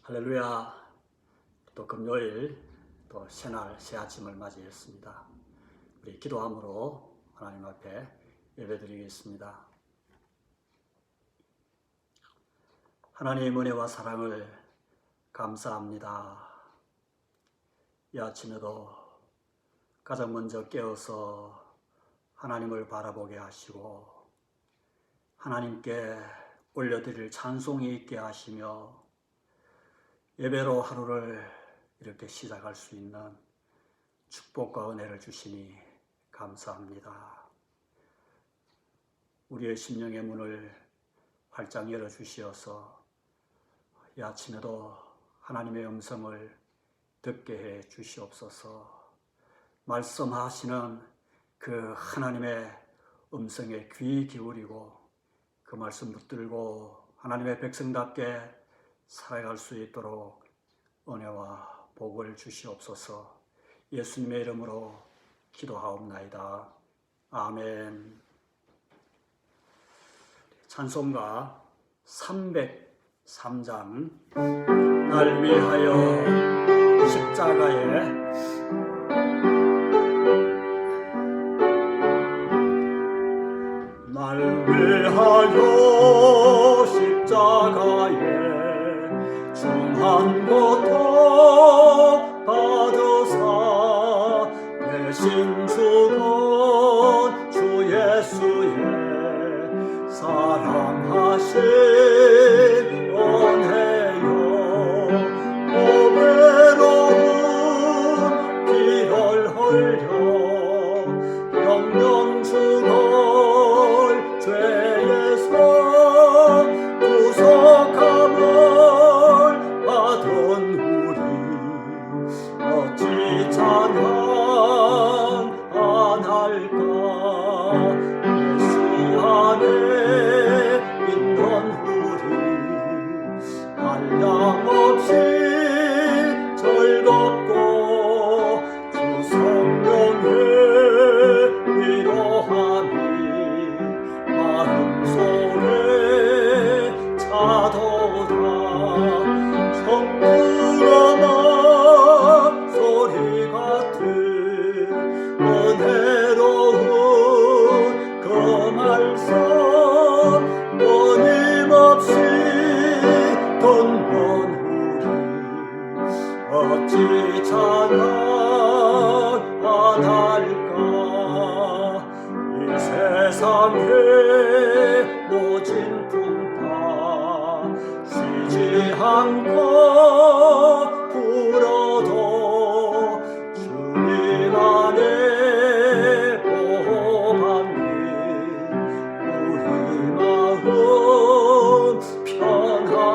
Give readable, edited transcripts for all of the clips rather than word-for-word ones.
할렐루야. 또 금요일 또 새날 새 아침을 맞이했습니다. 우리 기도함으로 하나님 앞에 예배드리겠습니다. 하나님의 은혜와 사랑을 감사합니다. 이 아침에도 가장 먼저 깨어서 하나님을 바라보게 하시고 하나님께 올려드릴 찬송이 있게 하시며 예배로 하루를 이렇게 시작할 수 있는 축복과 은혜를 주시니 감사합니다. 우리의 심령의 문을 활짝 열어주시어서 이 아침에도 하나님의 음성을 듣게 해 주시옵소서. 말씀하시는 그 하나님의 음성에 귀 기울이고 그 말씀 붙들고 하나님의 백성답게 살아갈 수 있도록 은혜와 복을 주시옵소서. 예수님의 이름으로 기도하옵나이다. 아멘. 찬송가 303장 날 위하여 십자가에 날 위하여 십자가에 중한 고통 받으사 대신 죽은 주 예수의 사랑하신 은혜요 보배로운 피를 흘려 영영 죽을 죄에서 구속함을 받은 우리 어찌 찬양 안 할까. 예수 안에 있는 우리 한량없이 즐겁고 주 성령의 위로함이 마음속에 차도다. 청구로만 소리 같은 은혜로운 그 말씀 끊임없이 듣는 우리 어찌 찬양 안 할까. 이 세상에 모진 풍파 쉬지 않고 불어도 주님 안에 보호받니 우리 마음 편하다.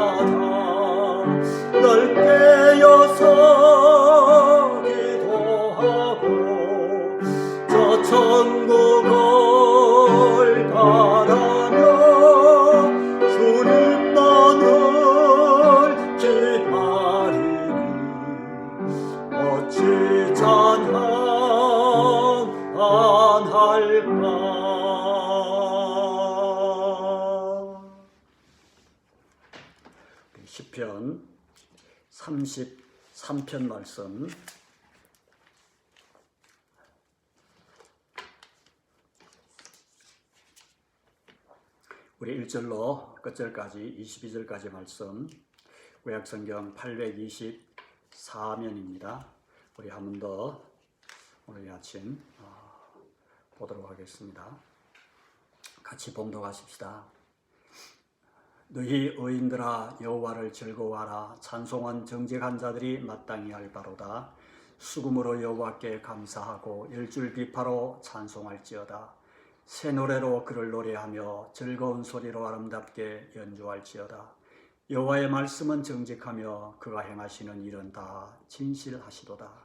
널 깨어서 기도하고 저 천국을 바라며 주님만을 기다리니 어찌 찬양 안 할까. 시편 33편 말씀 우리 1절로 끝절까지 22절까지 말씀 구약성경 824면입니다. 우리 한 번 더 오늘 아침 보도록 하겠습니다. 같이 봉독하십시다. 너희 의인들아 여호와를 즐거워하라. 찬송은 정직한 자들이 마땅히 할 바로다. 수금으로 여호와께 감사하고 열줄 비파로 찬송할지어다. 새 노래로 그를 노래하며 즐거운 소리로 아름답게 연주할지어다. 여호와의 말씀은 정직하며 그가 행하시는 일은 다 진실하시도다.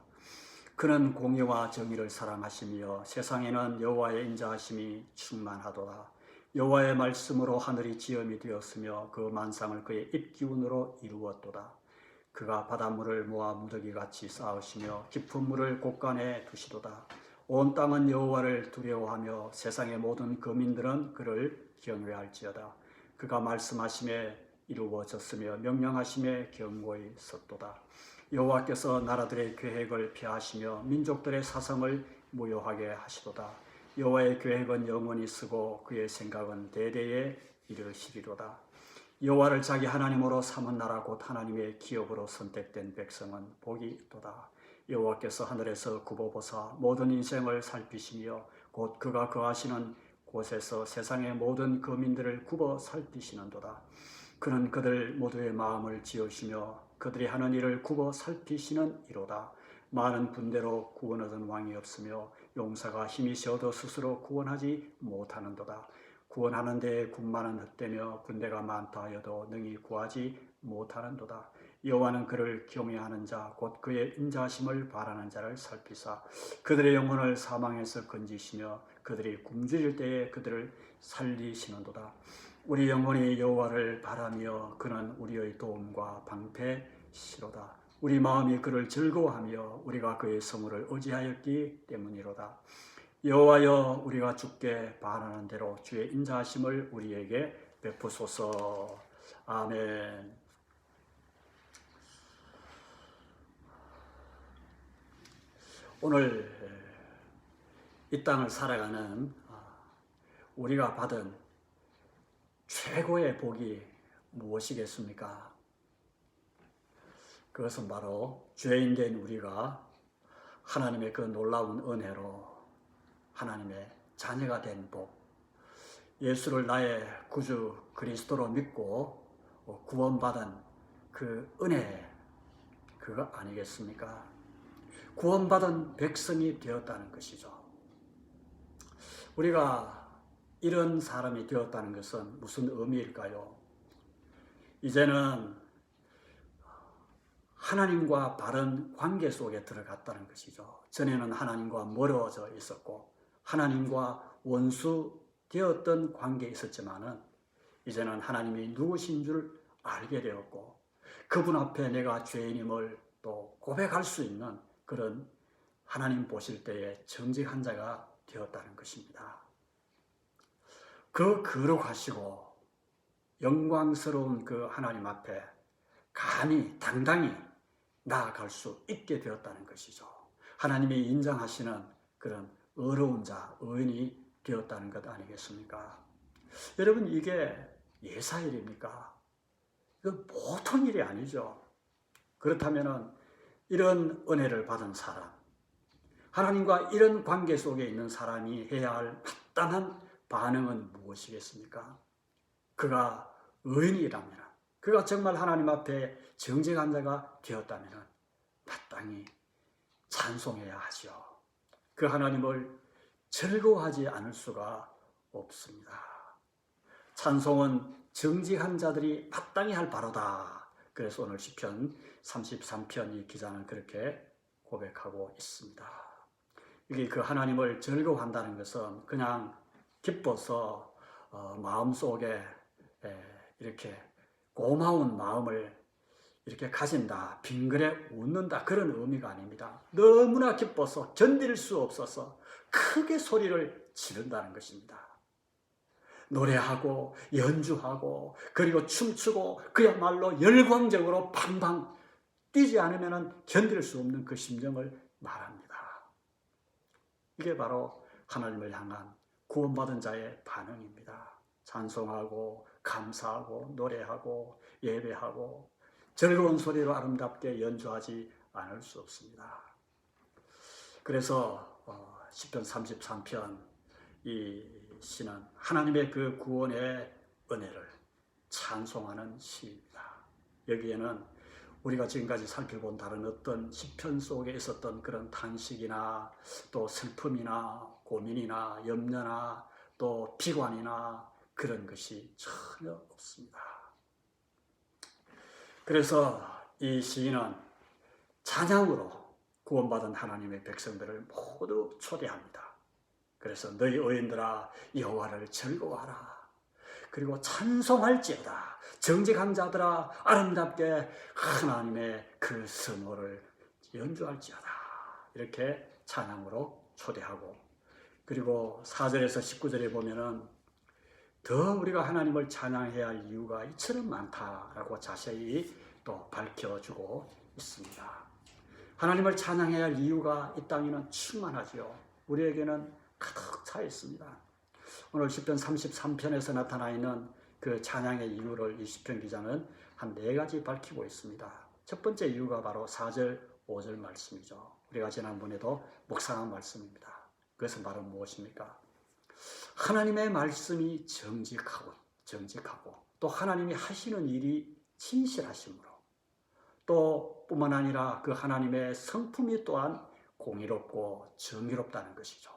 그는 공의와 정의를 사랑하시며 세상에는 여호와의 인자하심이 충만하도다. 여호와의 말씀으로 하늘이 지음이 되었으며 그 만상을 그의 입기운으로 이루었도다. 그가 바닷물을 모아 무더기같이 쌓으시며 깊은 물을 곳간에 두시도다. 온 땅은 여호와를 두려워하며 세상의 모든 거민들은 그를 경외할지어다. 그가 말씀하심에 이루어졌으며 명령하심에 경고히 섰도다. 여호와께서 나라들의 계획을 폐하시며 민족들의 사성을 무효하게 하시도다. 여호와의 계획은 영원히 쓰고 그의 생각은 대대에 이르시리로다. 여호와를 자기 하나님으로 삼은 나라 곧 하나님의 기업으로 선택된 백성은 복이 있도다. 여호와께서 하늘에서 굽어보사 모든 인생을 살피시며 곧 그가 거하시는 곳에서 세상의 모든 거민들을 굽어 살피시는도다. 그는 그들 모두의 마음을 지으시며 그들이 하는 일을 굽어 살피시는 이로다. 많은 군대로 구원 얻은 왕이 없으며 용사가 힘이 세어도 스스로 구원하지 못하는도다. 구원하는 데에 군마는 헛되며 군대가 많다 하여도 능히 구하지 못하는도다. 여호와는 그를 경외하는 자 곧 그의 인자하심을 바라는 자를 살피사 그들의 영혼을 사망에서 건지시며 그들이 굶주릴 때에 그들을 살리시는도다. 우리 영혼이 여호와를 바라며 그는 우리의 도움과 방패시로다. 우리 마음이 그를 즐거워하며 우리가 그의 성을 의지하였기 때문이로다. 여호와여, 우리가 주께 바라는 대로 주의 인자하심을 우리에게 베푸소서. 아멘. 오늘 이 땅을 살아가는 우리가 받은 최고의 복이 무엇이겠습니까? 그것은 바로 죄인된 우리가 하나님의 그 놀라운 은혜로 하나님의 자녀가 된 복, 예수를 나의 구주 그리스도로 믿고 구원받은 그 은혜, 그거 아니겠습니까? 구원받은 백성이 되었다는 것이죠. 우리가 이런 사람이 되었다는 것은 무슨 의미일까요? 이제는 하나님과 바른 관계 속에 들어갔다는 것이죠. 전에는 하나님과 멀어져 있었고 하나님과 원수 되었던 관계에 있었지만은 이제는 하나님이 누구신 줄 알게 되었고 그분 앞에 내가 죄인임을 또 고백할 수 있는 그런 하나님 보실 때에 정직한 자가 되었다는 것입니다. 그 거룩하시고 영광스러운 그 하나님 앞에 감히 당당히 나아갈 수 있게 되었다는 것이죠. 하나님이 인정하시는 그런 의로운 자, 의인이 되었다는 것 아니겠습니까? 여러분, 이게 예사일입니까? 이거 보통 일이 아니죠. 그렇다면 이런 은혜를 받은 사람, 하나님과 이런 관계 속에 있는 사람이 해야 할 마땅한 반응은 무엇이겠습니까? 그가 의인이라면, 그가 정말 하나님 앞에 정직한 자가 되었다면 마땅히 찬송해야 하죠. 그 하나님을 즐거워하지 않을 수가 없습니다. 찬송은 정직한 자들이 마땅히 할 바로다. 그래서 오늘 시편 33편 이 기자는 그렇게 고백하고 있습니다. 이게 그 하나님을 즐거워한다는 것은 그냥 기뻐서 마음속에 이렇게 고마운 마음을 이렇게 가진다, 빙그레 웃는다, 그런 의미가 아닙니다. 너무나 기뻐서 견딜 수 없어서 크게 소리를 지른다는 것입니다. 노래하고 연주하고 그리고 춤추고 그야말로 열광적으로 팡팡 뛰지 않으면 견딜 수 없는 그 심정을 말합니다. 이게 바로 하나님을 향한 구원받은 자의 반응입니다. 찬송하고 감사하고 노래하고 예배하고 즐거운 소리로 아름답게 연주하지 않을 수 없습니다. 그래서 시편 33편 이 시는 하나님의 그 구원의 은혜를 찬송하는 시입니다. 여기에는 우리가 지금까지 살펴본 다른 어떤 시편 속에 있었던 그런 탄식이나 또 슬픔이나 고민이나 염려나 또 비관이나 그런 것이 전혀 없습니다. 그래서 이 시인은 찬양으로 구원받은 하나님의 백성들을 모두 초대합니다. 그래서 너희 의인들아 여호와를 즐거워하라. 그리고 찬송할지어다. 정직한 자들아 아름답게 하나님의 그 선호를 연주할지어다. 이렇게 찬양으로 초대하고 그리고 4절에서 19절에 보면은 더 우리가 하나님을 찬양해야 할 이유가 이처럼 많다라고 자세히 또 밝혀주고 있습니다. 하나님을 찬양해야 할 이유가 이 땅에는 충만하지요. 우리에게는 가득 차 있습니다. 오늘 시편 33편에서 나타나 있는 그 찬양의 이유를 이 시편 기자는 한 4가지 밝히고 있습니다. 첫 번째 이유가 바로 4절, 5절 말씀이죠. 우리가 지난번에도 묵상한 말씀입니다. 그것은 바로 무엇입니까? 하나님의 말씀이 정직하고 또 하나님이 하시는 일이 진실하심으로 또 뿐만 아니라 그 하나님의 성품이 또한 공의롭고 정의롭다는 것이죠.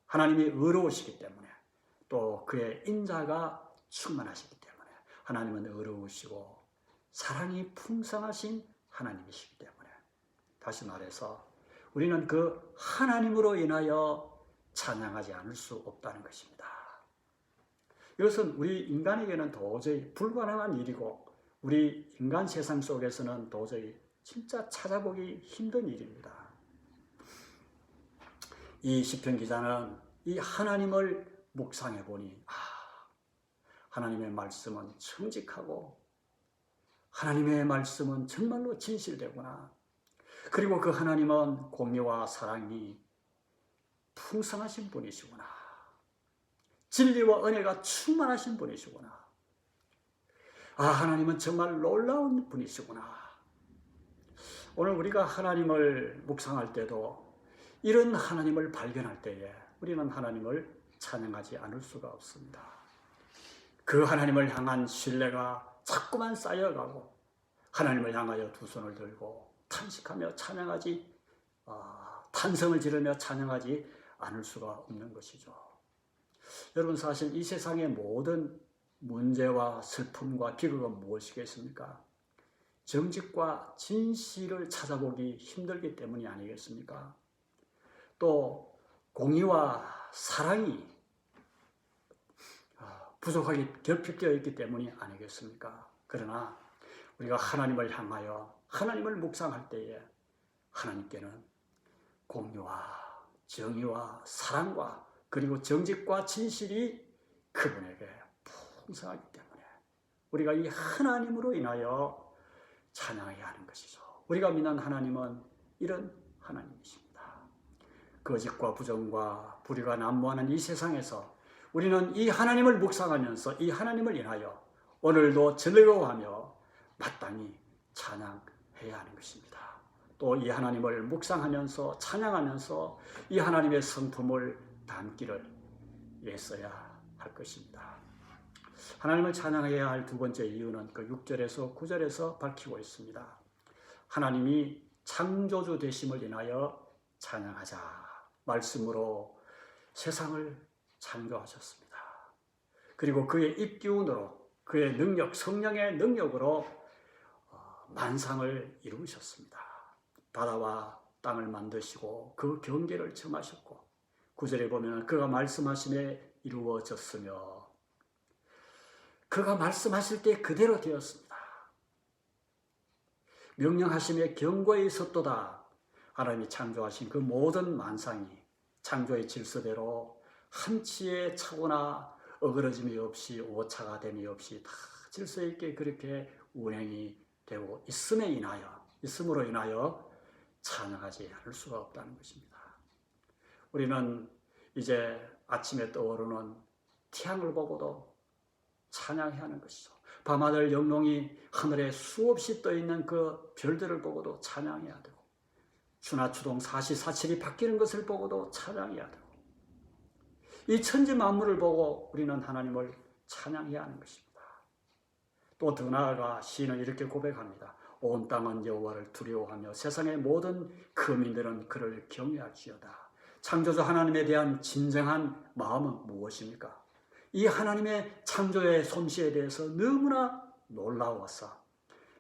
하나님이 의로우시기 때문에 또 그의 인자가 충만하시기 때문에 하나님은 의로우시고 사랑이 풍성하신 하나님이시기 때문에 다시 말해서 우리는 그 하나님으로 인하여 찬양하지 않을 수 없다는 것입니다. 이것은 우리 인간에게는 도저히 불가능한 일이고 우리 인간 세상 속에서는 도저히 진짜 찾아보기 힘든 일입니다. 이 시편 기자는 이 하나님을 묵상해 보니 하나님의 말씀은 정직하고 하나님의 말씀은 정말로 진실되구나. 그리고 그 하나님은 공의와 사랑이 풍성하신 분이시구나. 진리와 은혜가 충만하신 분이시구나. 하나님은 정말 놀라운 분이시구나. 오늘 우리가 하나님을 묵상할 때도 이런 하나님을 발견할 때에 우리는 하나님을 찬양하지 않을 수가 없습니다. 그 하나님을 향한 신뢰가 자꾸만 쌓여가고 하나님을 향하여 두 손을 들고 탄식하며 찬양하지 탄성을 지르며 찬양하지 않을 수가 없는 것이죠. 여러분 사실 이 세상의 모든 문제와 슬픔과 비극은 무엇이겠습니까? 정직과 진실을 찾아보기 힘들기 때문이 아니겠습니까? 또 공의와 사랑이 부족하게 결핍되어 있기 때문이 아니겠습니까? 그러나 우리가 하나님을 향하여 하나님을 묵상할 때에 하나님께는 공의와 정의와 사랑과 그리고 정직과 진실이 그분에게 풍성하기 때문에 우리가 이 하나님으로 인하여 찬양해야 하는 것이죠. 우리가 믿는 하나님은 이런 하나님이십니다. 거짓과 부정과 불의가 난무하는 이 세상에서 우리는 이 하나님을 묵상하면서 이 하나님을 인하여 오늘도 즐거워하며 마땅히 찬양해야 하는 것입니다. 또 이 하나님을 묵상하면서 찬양하면서 이 하나님의 성품을 담기를 애써야 할 것입니다. 하나님을 찬양해야 할 두 번째 이유는 그 6절에서 9절에서 밝히고 있습니다. 하나님이 창조주 되심을 인하여 찬양하자. 말씀으로 세상을 창조하셨습니다. 그리고 그의 입기운으로 그의 능력, 성령의 능력으로 만상을 이루셨습니다. 바다와 땅을 만드시고 그 경계를 정하셨고 9절에 보면 그가 말씀하심에 이루어졌으며 그가 말씀하실 때 그대로 되었습니다. 명령하심에 경고에 있었도다. 하나님이 창조하신 그 모든 만상이 창조의 질서대로 한치의 차고나 어그러짐이 없이 오차가 됨이 없이 다 질서 있게 그렇게 운행이 되고 있음으로 인하여 찬양하지 않을 수가 없다는 것입니다. 우리는 이제 아침에 떠오르는 태양을 보고도 찬양해야 하는 것이죠. 밤하늘 영롱이 하늘에 수없이 떠있는 그 별들을 보고도 찬양해야 되고 추나추동 사시사철이 바뀌는 것을 보고도 찬양해야 되고 이 천지 만물을 보고 우리는 하나님을 찬양해야 하는 것입니다. 또 더 나아가 시인은 이렇게 고백합니다. 온 땅은 여호와를 두려워하며 세상의 모든 거민들은 그를 경외할지어다. 창조주 하나님에 대한 진정한 마음은 무엇입니까? 이 하나님의 창조의 솜씨에 대해서 너무나 놀라워서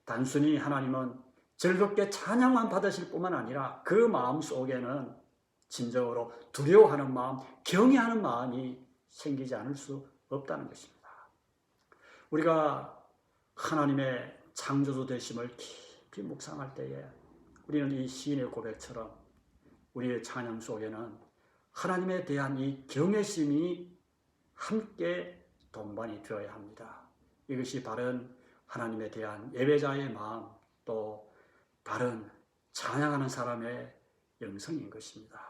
단순히 하나님은 즐겁게 찬양만 받으실 뿐만 아니라 그 마음 속에는 진정으로 두려워하는 마음, 경외하는 마음이 생기지 않을 수 없다는 것입니다. 우리가 하나님의 창조주 되심을 깊이 묵상할 때에 우리는 이 시인의 고백처럼 우리의 찬양 속에는 하나님에 대한 이 경외심이 함께 동반이 되어야 합니다. 이것이 바른 하나님에 대한 예배자의 마음, 또 바른 찬양하는 사람의 영성인 것입니다.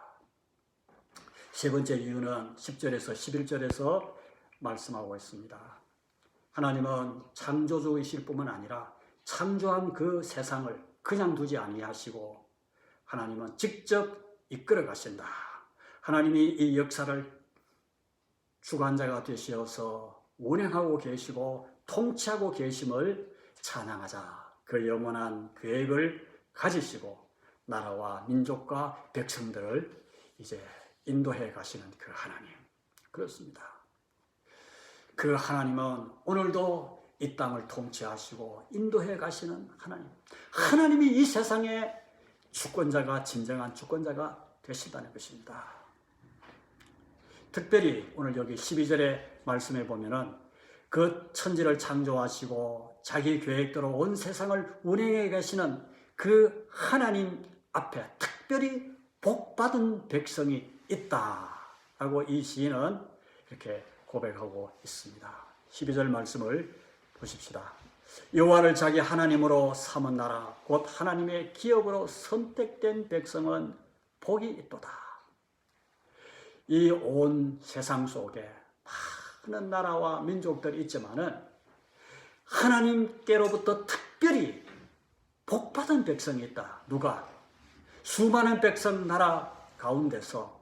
세 번째 이유는 10절에서 11절에서 말씀하고 있습니다. 하나님은 창조주이실 뿐만 아니라 창조한 그 세상을 그냥 두지 아니하시고 하나님은 직접 이끌어 가신다. 하나님이 이 역사를 주관자가 되시어서 운행하고 계시고 통치하고 계심을 찬양하자. 그 영원한 계획을 가지시고 나라와 민족과 백성들을 이제 인도해 가시는 그 하나님. 그렇습니다. 그 하나님은 오늘도 이 땅을 통치하시고 인도해 가시는 하나님. 하나님이 이 세상의 주권자가 진정한 주권자가 되신다는 것입니다. 특별히 오늘 여기 12절의 말씀에 보면은 그 천지를 창조하시고 자기 계획대로 온 세상을 운행해 계시는 그 하나님 앞에 특별히 복받은 백성이 있다라고 이 시인은 이렇게 고백하고 있습니다. 12절 말씀을 보십시다. 여호와를 자기 하나님으로 삼은 나라 곧 하나님의 기업으로 선택된 백성은 복이 있도다. 이 온 세상 속에 많은 나라와 민족들이 있지만은 하나님께로부터 특별히 복받은 백성이 있다. 누가? 수많은 백성 나라 가운데서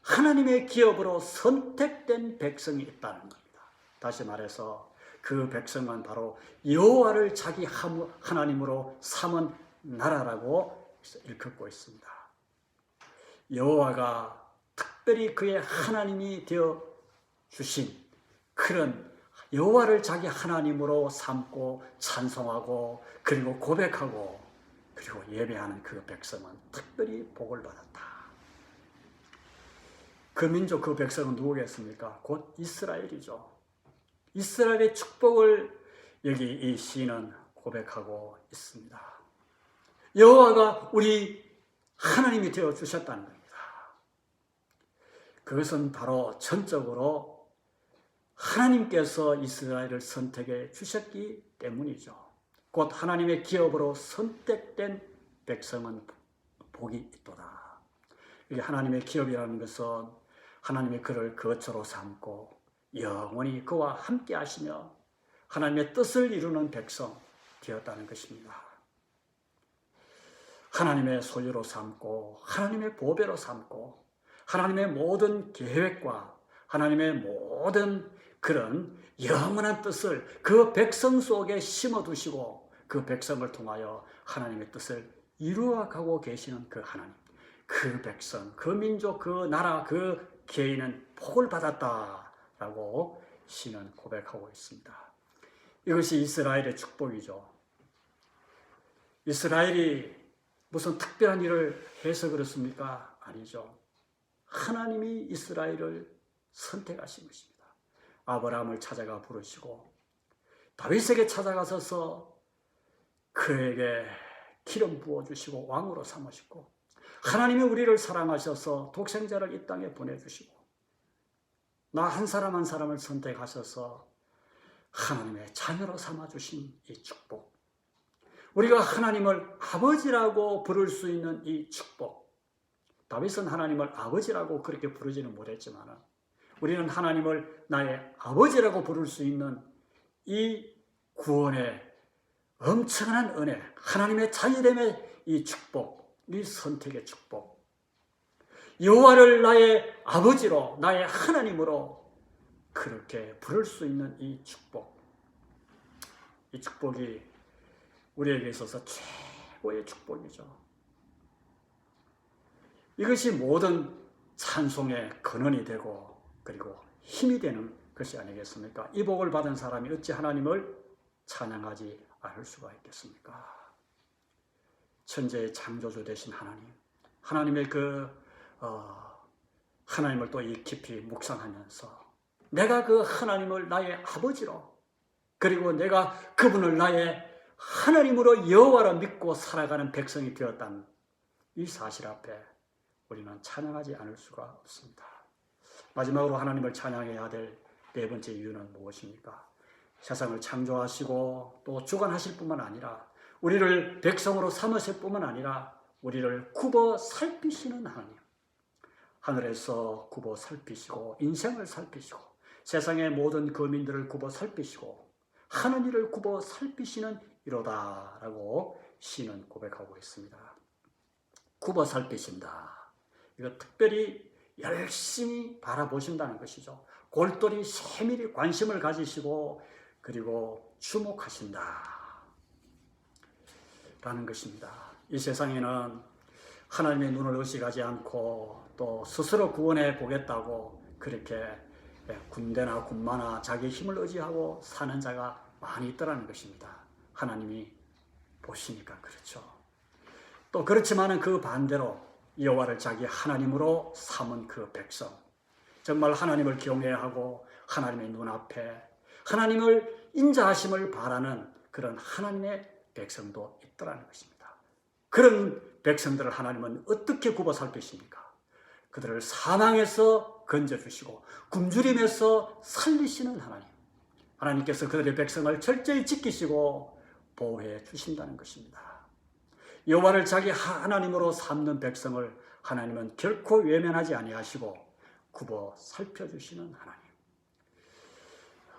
하나님의 기업으로 선택된 백성이 있다는 겁니다. 다시 말해서 그 백성은 바로 여호와를 자기 하나님으로 삼은 나라라고 일컫고 있습니다. 여호와가 특별히 그의 하나님이 되어 주신 그런 여호와를 자기 하나님으로 삼고 찬송하고 그리고 고백하고 그리고 예배하는 그 백성은 특별히 복을 받았다. 그 민족 그 백성은 누구겠습니까? 곧 이스라엘이죠. 이스라엘의 축복을 여기 이 시인은 고백하고 있습니다. 여호와가 우리 하나님이 되어 주셨다는 겁니다. 그것은 바로 전적으로 하나님께서 이스라엘을 선택해 주셨기 때문이죠. 곧 하나님의 기업으로 선택된 백성은 복이 있도다. 이게 하나님의 기업이라는 것은 하나님의 그를 거처로 삼고 영원히 그와 함께 하시며 하나님의 뜻을 이루는 백성 되었다는 것입니다. 하나님의 소유로 삼고 하나님의 보배로 삼고 하나님의 모든 계획과 하나님의 모든 그런 영원한 뜻을 그 백성 속에 심어두시고 그 백성을 통하여 하나님의 뜻을 이루어가고 계시는 그 하나님, 그 백성, 그 민족, 그 나라, 그 개인은 복을 받았다라고 시는 고백하고 있습니다. 이것이 이스라엘의 축복이죠. 이스라엘이 무슨 특별한 일을 해서 그렇습니까? 아니죠. 하나님이 이스라엘을 선택하신 것입니다. 아브라함을 찾아가 부르시고 다윗에게 찾아가셔서 그에게 기름 부어주시고 왕으로 삼으시고 하나님이 우리를 사랑하셔서 독생자를 이 땅에 보내주시고 나 한 사람 한 사람을 선택하셔서 하나님의 자녀로 삼아주신 이 축복, 우리가 하나님을 아버지라고 부를 수 있는 이 축복, 다윗은 하나님을 아버지라고 그렇게 부르지는 못했지만 우리는 하나님을 나의 아버지라고 부를 수 있는 이 구원의 엄청난 은혜, 하나님의 자녀됨의 이 축복, 이 선택의 축복, 여호와를 나의 아버지로 나의 하나님으로 그렇게 부를 수 있는 이 축복, 이 축복이 우리에게 있어서 최고의 축복이죠. 이것이 모든 찬송의 근원이 되고 그리고 힘이 되는 것이 아니겠습니까? 이 복을 받은 사람이 어찌 하나님을 찬양하지 않을 수가 있겠습니까? 천재의 창조주 되신 하나님, 하나님의 하나님을 또 이 깊이 묵상하면서 내가 그 하나님을 나의 아버지로 그리고 내가 그분을 나의 하나님으로 여호와로 믿고 살아가는 백성이 되었다는 이 사실 앞에 우리는 찬양하지 않을 수가 없습니다. 마지막으로 하나님을 찬양해야 될 네 번째 이유는 무엇입니까? 세상을 창조하시고 또 주관하실 뿐만 아니라 우리를 백성으로 삼으실 뿐만 아니라 우리를 굽어 살피시는 하나님. 하늘에서 굽어 살피시고 인생을 살피시고 세상의 모든 거민들을 굽어 살피시고 하는 일을 굽어 살피시는 이로다라고 시는 고백하고 있습니다. 굽어 살피신다. 이거 특별히 열심히 바라보신다는 것이죠. 골똘히 세밀히 관심을 가지시고 그리고 주목하신다 라는 것입니다. 이 세상에는 하나님의 눈을 의식하지 않고 또 스스로 구원해 보겠다고 그렇게 군대나 군마나 자기 힘을 의지하고 사는 자가 많이 있더라는 것입니다. 하나님이 보시니까 그렇죠. 또 그렇지만은 그 반대로 여호와를 자기 하나님으로 삼은 그 백성, 정말 하나님을 경외하고 하나님의 눈앞에 하나님을 인자하심을 바라는 그런 하나님의 백성도 있더라는 것입니다. 그런 백성들을 하나님은 어떻게 굽어 살피십니까? 그들을 사망에서 건져주시고 굶주림에서 살리시는 하나님. 하나님께서 그들의 백성을 철저히 지키시고 보호해 주신다는 것입니다. 여호와를 자기 하나님으로 삼는 백성을 하나님은 결코 외면하지 아니하시고 굽어 살펴주시는 하나님.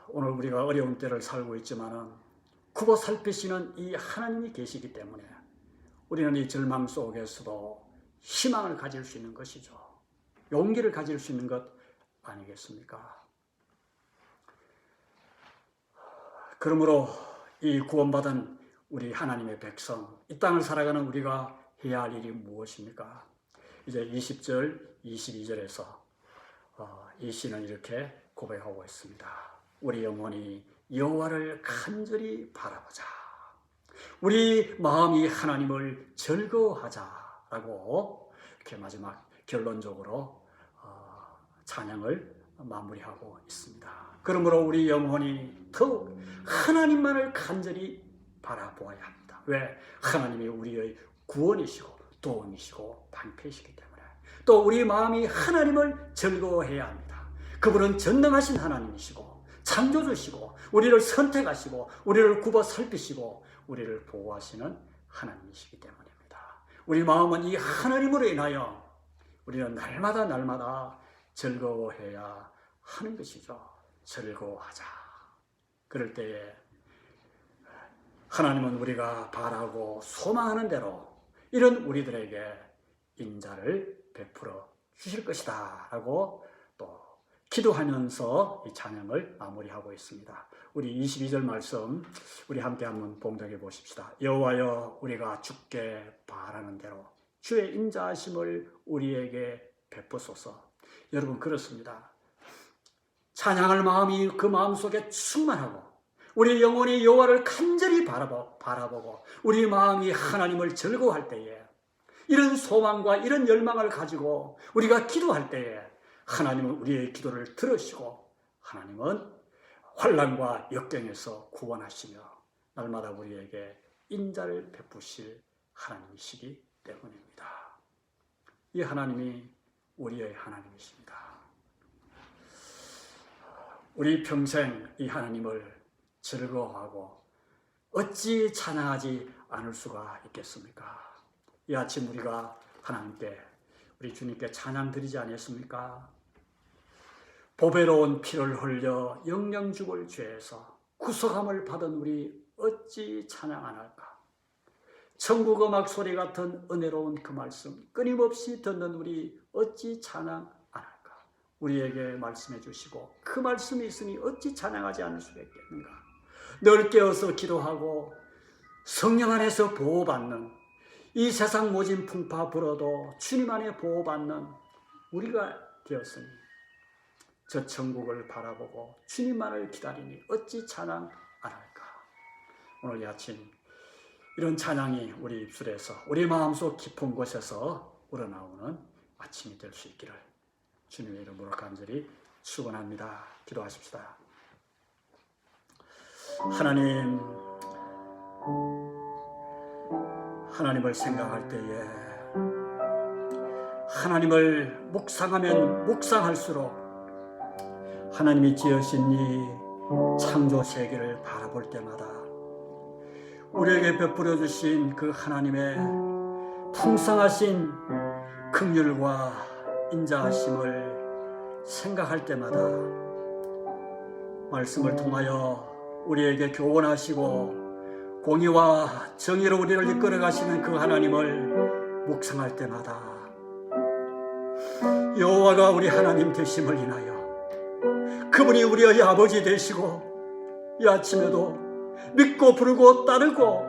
오늘 우리가 어려운 때를 살고 있지만은 굽어 살피시는 이 하나님이 계시기 때문에 우리는 이 절망 속에서도 희망을 가질 수 있는 것이죠. 용기를 가질 수 있는 것 아니겠습니까? 그러므로 이 구원받은 우리 하나님의 백성, 이 땅을 살아가는 우리가 해야 할 일이 무엇입니까? 이제 20절, 22절에서 이 시는 이렇게 고백하고 있습니다. 우리 영혼이 여호와를 간절히 바라보자. 우리 마음이 하나님을 즐거워하자라고 이렇게 마지막 결론적으로 찬양을 마무리하고 있습니다. 그러므로 우리 영혼이 더욱 하나님만을 간절히 바라보아야 합니다. 왜? 하나님이 우리의 구원이시고 도움이시고 방패이시기 때문에. 또 우리 마음이 하나님을 즐거워해야 합니다. 그분은 전능하신 하나님이시고 창조주시고 우리를 선택하시고 우리를 굽어 살피시고 우리를 보호하시는 하나님이시기 때문입니다. 우리 마음은 이 하나님으로 인하여 우리는 날마다 즐거워해야 하는 것이죠. 즐거워하자. 그럴 때에 하나님은 우리가 바라고 소망하는 대로 이런 우리들에게 인자를 베풀어 주실 것이다 라고 또 기도하면서 이 찬양을 마무리하고 있습니다. 우리 22절 말씀 우리 함께 한번 봉독해 보십시다. 여호와여 우리가 주께 바라는 대로 주의 인자하심을 우리에게 베푸소서. 여러분 그렇습니다. 찬양할 마음이 그 마음속에 충만하고 우리 영혼이 여호와를 간절히 바라보고 우리 마음이 하나님을 즐거워할 때에 이런 소망과 이런 열망을 가지고 우리가 기도할 때에 하나님은 우리의 기도를 들으시고 하나님은 환난과 역경에서 구원하시며 날마다 우리에게 인자를 베푸실 하나님이시기 때문입니다. 이 하나님이 우리의 하나님이십니다. 우리 평생 이 하나님을 즐거워하고 어찌 찬양하지 않을 수가 있겠습니까? 이 아침 우리가 하나님께 우리 주님께 찬양 드리지 않았습니까? 보배로운 피를 흘려 영영 죽을 죄에서 구속함을 받은 우리 어찌 찬양 안 할까? 천국 음악 소리 같은 은혜로운 그 말씀 끊임없이 듣는 우리 어찌 찬양 안 할까? 우리에게 말씀해 주시고 그 말씀이 있으니 어찌 찬양하지 않을 수가 있겠는가? 늘 깨어서 기도하고 성령 안에서 보호받는 이 세상 모진 풍파 불어도 주님 안에 보호받는 우리가 되었으니 저 천국을 바라보고 주님만을 기다리니 어찌 찬양 안 할까? 오늘 이 아침 이런 찬양이 우리 입술에서 우리 마음속 깊은 곳에서 우러나오는 아침이 될 수 있기를 주님의 이름으로 간절히 축원합니다. 기도하십시다. 하나님을 생각할 때에 하나님을 묵상하면 묵상할수록 하나님이 지으신 이 창조 세계를 바라볼 때마다 우리에게 베풀어 주신 그 하나님의 풍성하신 긍휼과 인자하심을 생각할 때마다 말씀을 통하여 우리에게 교훈하시고 공의와 정의로 우리를 이끌어 가시는 그 하나님을 묵상할 때마다 여호와가 우리 하나님 되심을 인하여 그분이 우리의 아버지 되시고 이 아침에도 믿고 부르고 따르고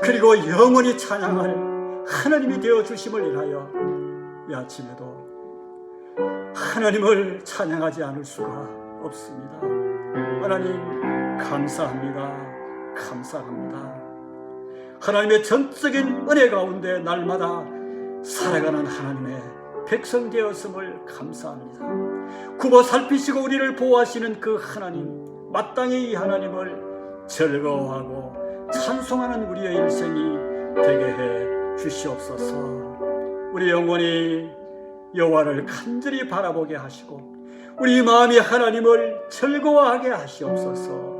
그리고 영원히 찬양할 하나님이 되어 주심을 인하여 이 아침에도 하나님을 찬양하지 않을 수가 없습니다. 하나님 감사합니다. 감사합니다. 하나님의 전적인 은혜 가운데 날마다 살아가는 하나님의 백성 되었음을 감사합니다. 굽어 살피시고 우리를 보호하시는 그 하나님, 마땅히 이 하나님을 즐거워하고 찬송하는 우리의 일생이 되게 해 주시옵소서. 우리 영혼이 여호와를 간절히 바라보게 하시고 우리 마음이 하나님을 즐거워하게 하시옵소서.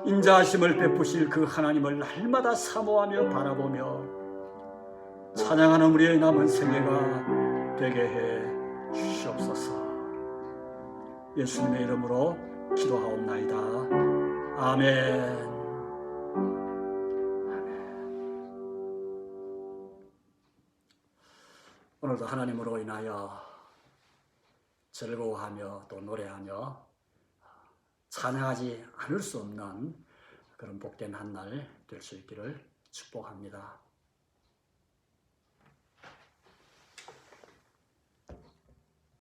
인자하심을 베푸실 그 하나님을 날마다 사모하며 바라보며 찬양하는 우리의 남은 생애가 되게 해 주시옵소서. 예수님의 이름으로 기도하옵나이다. 아멘. 오늘도 하나님으로 인하여 즐거워하며 또 노래하며 찬양하지 않을 수 없는 그런 복된 한 날 될 수 있기를 축복합니다.